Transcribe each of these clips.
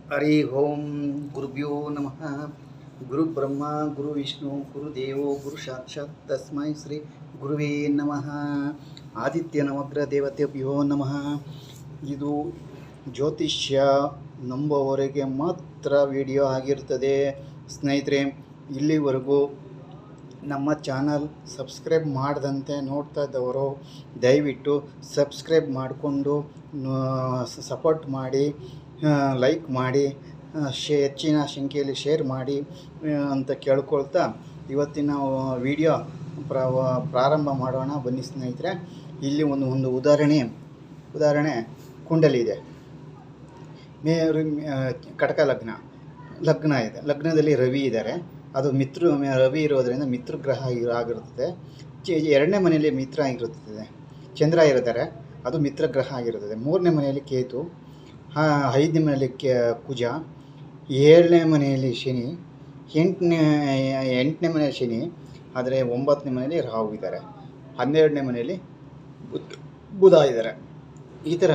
ಹರಿ ಓಂ ಗುರುಭ್ಯೋ ನಮಃ. ಗುರು ಬ್ರಹ್ಮ ಗುರು ವಿಷ್ಣು ಗುರುದೇವೋ ಗುರು ಸಾಕ್ಷಾತ್ ತಸ್ಮೈ ಶ್ರೀ ಗುರುವೇ ನಮಃ. ಆದಿತ್ಯ ನವಗ್ರಹ ದೇವತೆಭ್ಯೋ ನಮಃ. ಇದು ಜ್ಯೋತಿಷ್ಯ ನಂಬುವವರಿಗೆ ಮಾತ್ರ ವಿಡಿಯೋ ಆಗಿರ್ತದೆ ಸ್ನೇಹಿತರೆ. ಇಲ್ಲಿವರೆಗೂ ನಮ್ಮ ಚಾನಲ್ ಸಬ್ಸ್ಕ್ರೈಬ್ ಮಾಡದಂತೆ ನೋಡ್ತಾ ಇದ್ದವರು ದಯವಿಟ್ಟು ಸಬ್ಸ್ಕ್ರೈಬ್ ಮಾಡಿಕೊಂಡು ಸಪೋರ್ಟ್ ಮಾಡಿ, ಲೈಕ್ ಮಾಡಿ, ಹೆಚ್ಚಿನ ಸಂಖ್ಯೆಯಲ್ಲಿ ಶೇರ್ ಮಾಡಿ ಅಂತ ಕೇಳ್ಕೊಳ್ತಾ ಇವತ್ತಿನ ವಿಡಿಯೋ ಪ್ರಾರಂಭ ಮಾಡೋಣ ಬನ್ನಿ ಸ್ನೇಹಿತರೆ. ಇಲ್ಲಿ ಒಂದು ಉದಾಹರಣೆ ಕುಂಡಲಿ ಇದೆ. ಕಟಕ ಲಗ್ನ ಇದೆ. ಲಗ್ನದಲ್ಲಿ ರವಿ ಇದ್ದಾರೆ. ಅದು ರವಿ ಇರೋದರಿಂದ ಮಿತ್ರ ಗ್ರಹ ಆಗಿರುತ್ತದೆ. ಎರಡನೇ ಮನೆಯಲ್ಲಿ ಮಿತ್ರ ಆಗಿರುತ್ತದೆ. ಚಂದ್ರ ಇರುತ್ತಾರೆ, ಅದು ಮಿತ್ರ ಗ್ರಹ ಆಗಿರುತ್ತದೆ. ಮೂರನೇ ಮನೆಯಲ್ಲಿ ಕೇತು, 5ನೇ ಮನೆಯಲ್ಲಿ ಕುಜ, 7ನೇ ಮನೆಯಲ್ಲಿ ಶನಿ, 8ನೇ ಮನೆಯಲ್ಲಿ ಶನಿ, ಆದರೆ 9ನೇ ಮನೆಯಲ್ಲಿ ರಾಹು ಇದ್ದಾರೆ, 12ನೇ ಮನೆಯಲ್ಲಿ ಬುಧ ಇದ್ದಾರೆ. ಈ ಥರ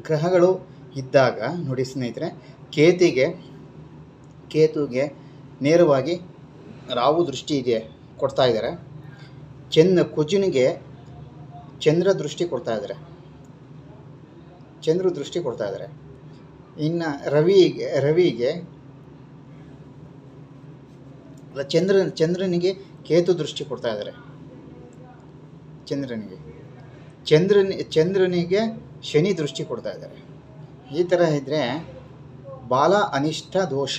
ಗ್ರಹಗಳು ಇದ್ದಾಗ ನೋಡಿ ಸ್ನೇಹಿತರೆ, ಕೇತುಗೆ ನೇರವಾಗಿ ರಾಹು ದೃಷ್ಟಿಗೆ ಕೊಡ್ತಾ ಇದ್ದಾರೆ. ಕುಜನಿಗೆ ಚಂದ್ರ ದೃಷ್ಟಿ ಕೊಡ್ತಾ ಇದ್ದಾರೆ. ಇನ್ನು ರವಿಗೆ ಚಂದ್ರನಿಗೆ ಕೇತು ದೃಷ್ಟಿ ಕೊಡ್ತಾ ಇದ್ದಾರೆ. ಚಂದ್ರನಿಗೆ ಶನಿ ದೃಷ್ಟಿ ಕೊಡ್ತಾ ಇದ್ದಾರೆ. ಈ ಥರ ಇದ್ದರೆ ಬಾಲ ಅನಿಷ್ಟ ದೋಷ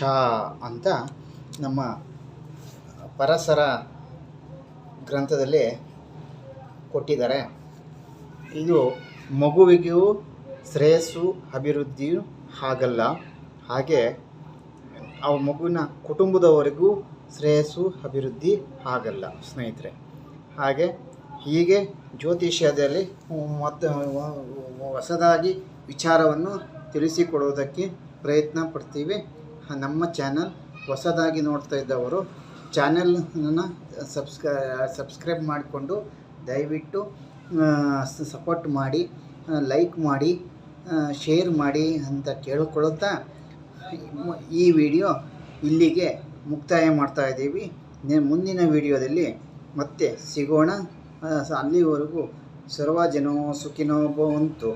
ಅಂತ ನಮ್ಮ ಪರಸರ ಗ್ರಂಥದಲ್ಲಿ ಕೊಟ್ಟಿದ್ದಾರೆ. ಇದು ಮಗುವಿಗೂ ಶ್ರೇಯಸ್ಸು ಅಭಿವೃದ್ಧಿಯೂ ಆಗಲ್ಲ, ಹಾಗೆ ಆ ಮಗುವಿನ ಕುಟುಂಬದವರೆಗೂ ಶ್ರೇಯಸ್ಸು ಅಭಿವೃದ್ಧಿ ಆಗಲ್ಲ ಸ್ನೇಹಿತರೆ. ಹೀಗೆ ಜ್ಯೋತಿಷ್ಯದಲ್ಲಿ ಮತ್ತು ಹೊಸದಾಗಿ ವಿಚಾರವನ್ನು ತಿಳಿಸಿಕೊಡುವುದಕ್ಕೆ ಪ್ರಯತ್ನ ಪಡ್ತೀವಿ. ನಮ್ಮ ಚಾನಲ್ ಹೊಸದಾಗಿ ನೋಡ್ತಾ ಇದ್ದವರು ಚಾನಲನ್ನು ಸಬ್ಸ್ಕ್ರೈಬ್ ಮಾಡಿಕೊಂಡು ದಯವಿಟ್ಟು ಸಪೋರ್ಟ್ ಮಾಡಿ, ಲೈಕ್ ಮಾಡಿ, ಶೇರ್ ಮಾಡಿ ಅಂತ ಕೇಳಿಕೊಳ್ಳುತ್ತಾ ಈ ವಿಡಿಯೋ ಇಲ್ಲಿಗೆ ಮುಕ್ತಾಯ ಮಾಡ್ತಾ ಇದ್ದೀವಿ. ಮುಂದಿನ ವಿಡಿಯೋದಲ್ಲಿ ಮತ್ತೆ ಸಿಗೋಣ. ಅಲ್ಲಿವರೆಗೂ ಸರ್ವಜನೋ ಸುಖಿನೋ ಭವಂತು.